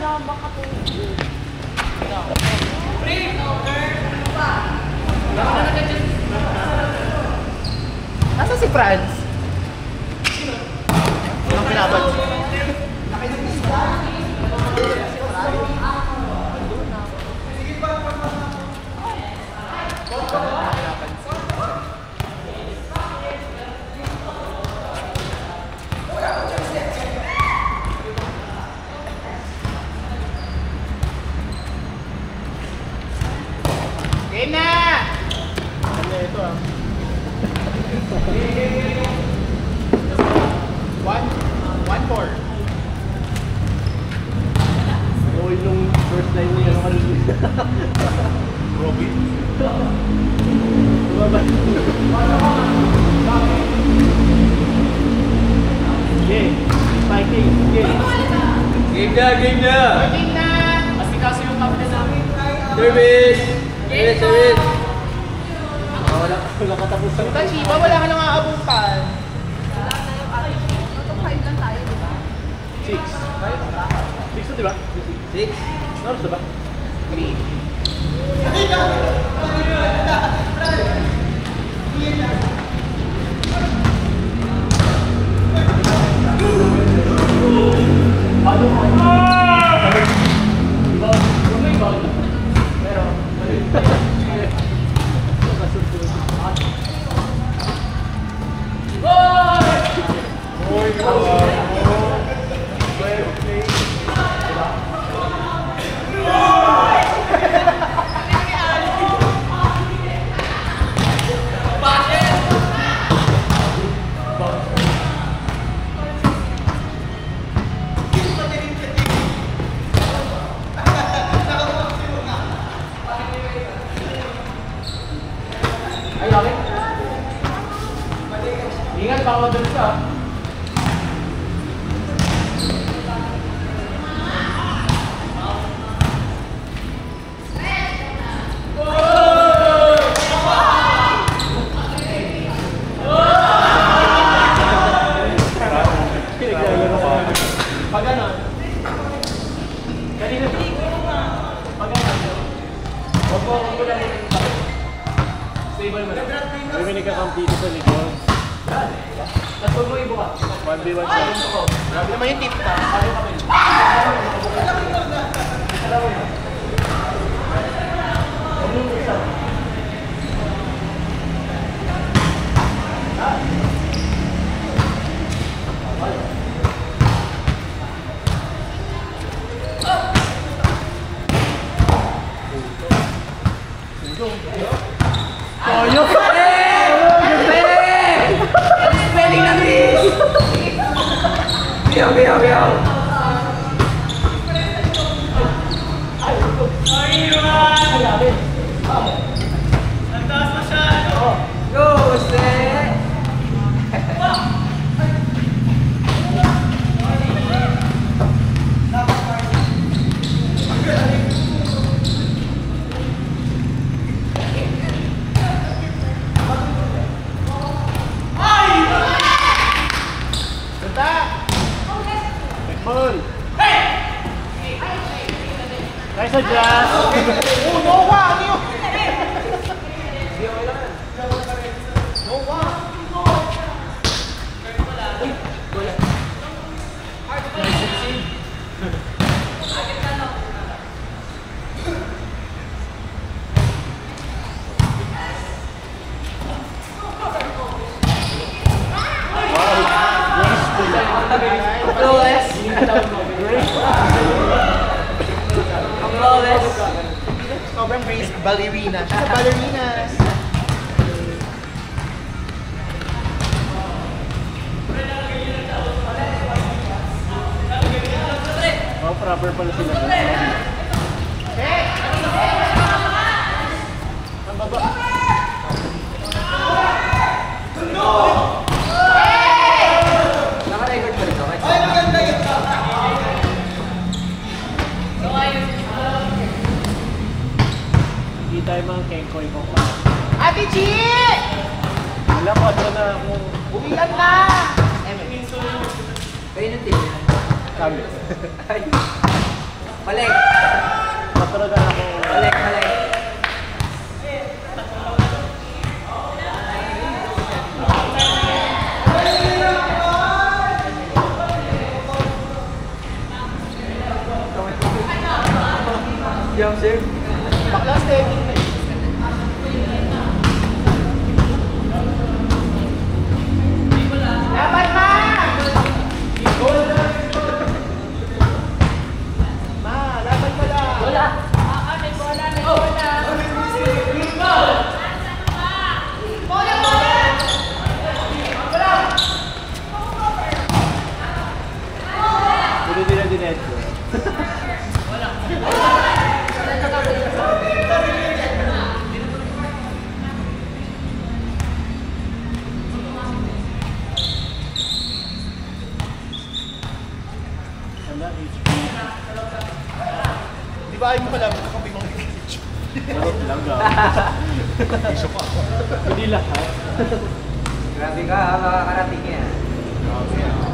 Nasa si Franz? Anong pinaban? Game na! Ano ito ah? 1-4. Oo, yung first line niya ano Robin? Okay, spiking, okay. Game na! Game na! Kasi kaso yung kapatid namin. Service! Service! Wala katapusan. Buta, Chiba, wala ka nang aabutan. Wala na yung ating. Ito 5 lang tayo, di ba? 6 na diba? 6? Naros na ba? 3. Ingat bawal dun sa. Pag ano? Kanina. Pag ano? Wag mo lang. Stable mo lang. May nagkakampi dito sa likod. Tapos huwag mo ibuka. 1v1 siya. Grabe naman yung tip pa. Ayaw kami. Toyo! Spelling na this! Biyaw! Sorry, Iwan! Nagtaas na siya! Go, Jose! Nice adjust! Oh, Noah! Ano yun? Noah! Sobrang grace, ballerina. Siya sa ballerinas. Oh, proper pala sila. Ang baba. Naka-record pa rin ako. Ay, maganda yun! Hindi tayo mga kengkoy mo pa. Ate Chi! Alam mo, ito na ako. Uwian na! Kayo ng team yan. Kami. Balik. Talaga ako. Balik, balik. Jump, sir. Bakla, step. Dapat ma! Ma, laban ka lang. Wala. May bola, may bola. Bola, bola! Hindi na dinedyo. Di ba ayaw mo pala kung may mga video? Larot lang ga. Iso pa. Hindi lahat. Grabe ka, makakarating yan. Grabe ah.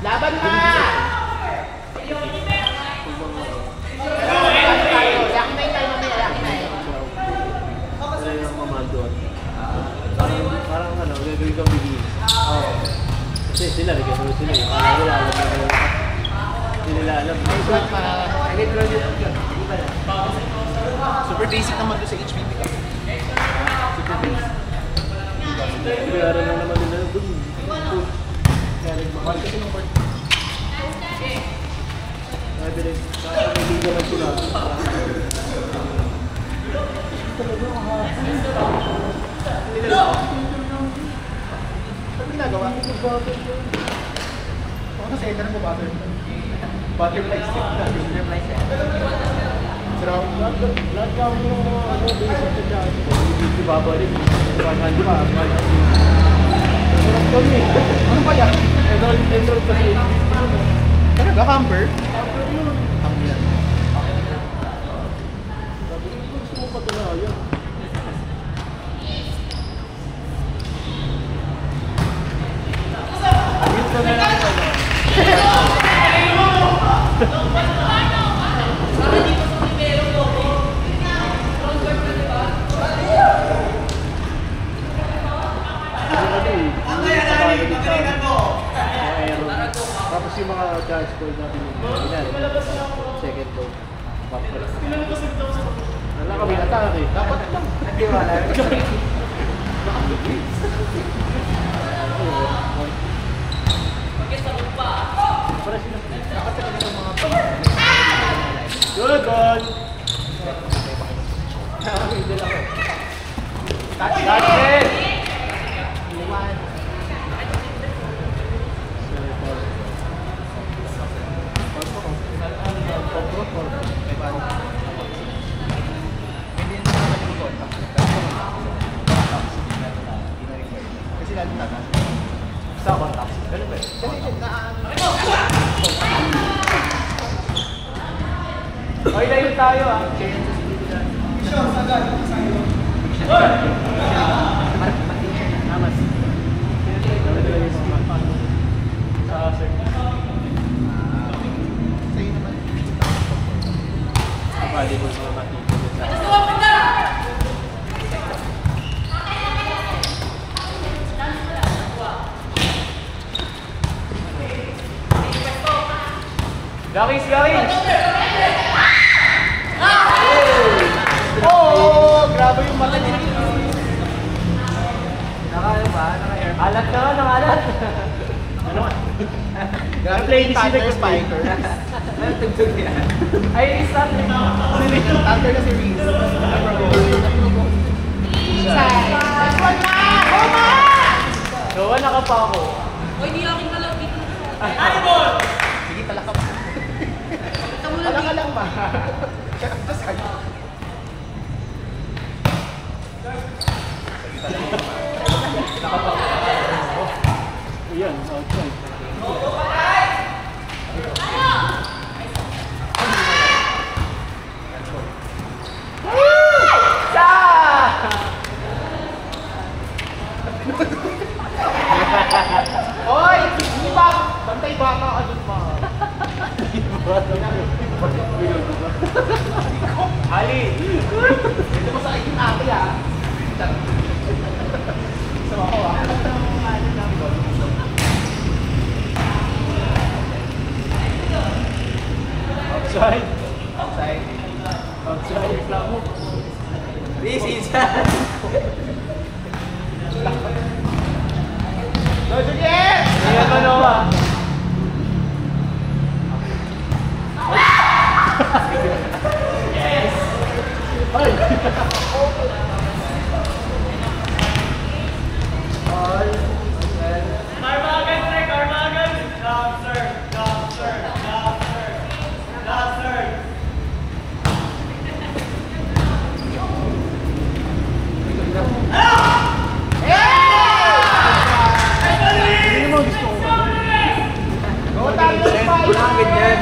Laban ka! Wala yung komando. Parang ano, gagawin kang bigil. Oo. Kasi sila, nagkasulo sila. Parang wala alam na hindi nila alam. Super basic naman doon sa HPP ka. Super base. Kaya lang naman nila doon. Kaya nagmahal kasi ng part. Kaya bilis. Kaya may liga lang sila. Ano ginagawa? Ako kasi ito na mo butterfly stick na. Butterfly stick. Sarap. Lahat ka mo ano, basic na dyan. Hindi babalik. Parang pa. Sarap kami. Ano kaya? Enroll kasi. Talaga, camper? Camper yun. Camper. Sabi ko, gusto mo patulayan. Ito na lang pala. Tapos yung mga chance goal natin second goal. Wala kami atake. Dapat lang. Hindi wala. Good goal! That's it! Iwan. Kasi lalo na ka. Sa contact. Ganun ba? Kasi okay, layo tayo ah. Sure, sagad. Namas. Sa'yo naman. Bali ko sa matito. Garis! Oh, grabe yung mata niya. Naka-ano ba? Naka-air. Alat ka, naka-alat. Ano? Play ni Thunder Spiker. Ano tugtog yan? Ay, is that Thunder na si Reese. Gawa na ka pa ako. Hoy, di akin malapit. Sige, talaka pa. Talaka lang ba? Just kayo. Ayan, outside. Outside. Outside. Outside. This is that. No, Juliet! Ayan mo, Noah. Yes! Ay! Karmagan, sir! Karmagan! Job, sir! Job, sir! Job, sir! Job, sir! Hindi mo gusto ko. Go, tayo! Walang ganyan.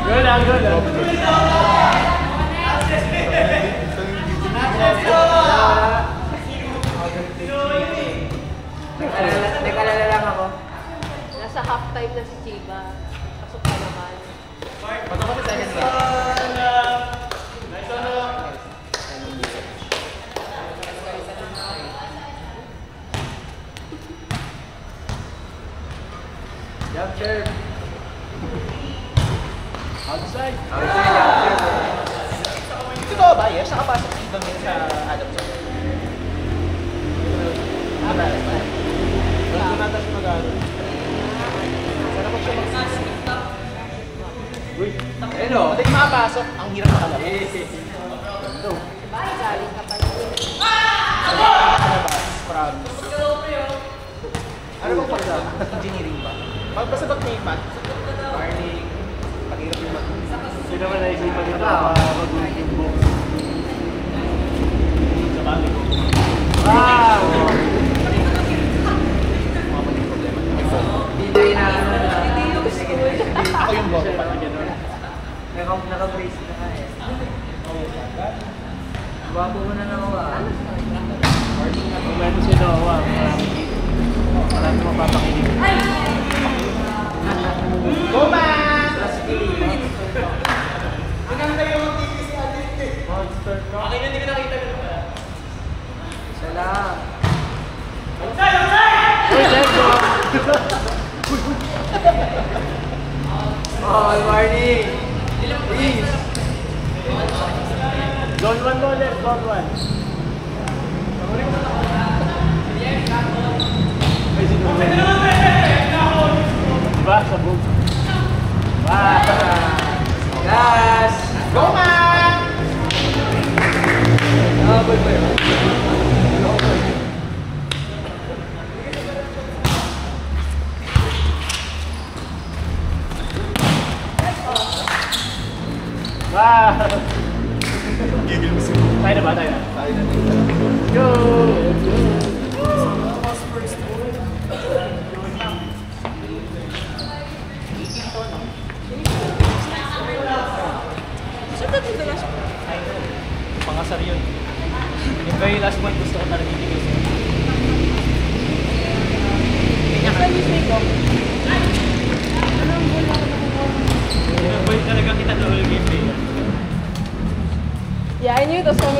Good lang, good lang. Nag-alala lang ako. Nasa half-time na si Chiba. Pasok na naman. Ba't ako sa second half? Jump serve. Outside. Totoo ba? Yes, nakapasok dito sa Adamson. Doon natas mag-aaral. Sana ko siya mag-stop. Uy. Ayun o, hindi makapasok. Ang hirap makalabas. Galing ka pa rin. Promise. Ano bang pagka? Engineering ba? Basta pag may math, learning, paghirap yung math. Hindi naman naisipan nito mag-ulit yung book. Sa bali ko. Wow! Video yun na. Ako yung boss. Naka-brace na ka eh. Bago mo na nakuha. Kung meron si Noah, marami mapapakinig. Go man! Maganda yung TV si Adit. Monster ka. Akin hindi ko nakita ko ba? Isa lang. Uy, Sergio! Oh, morning! Please! Zone 1 mo ulit, zone 1. Ay, sino ba? Diba? Sa book. Wow! Gas! Go man! Ah, boy. Wow! Tayo na ba? Tayo na. Go! Pangasar yun. Yung very last one gusto ko na nagiging sa'yo. Boy talaga kita na all game eh. Yeah, I knew it was coming.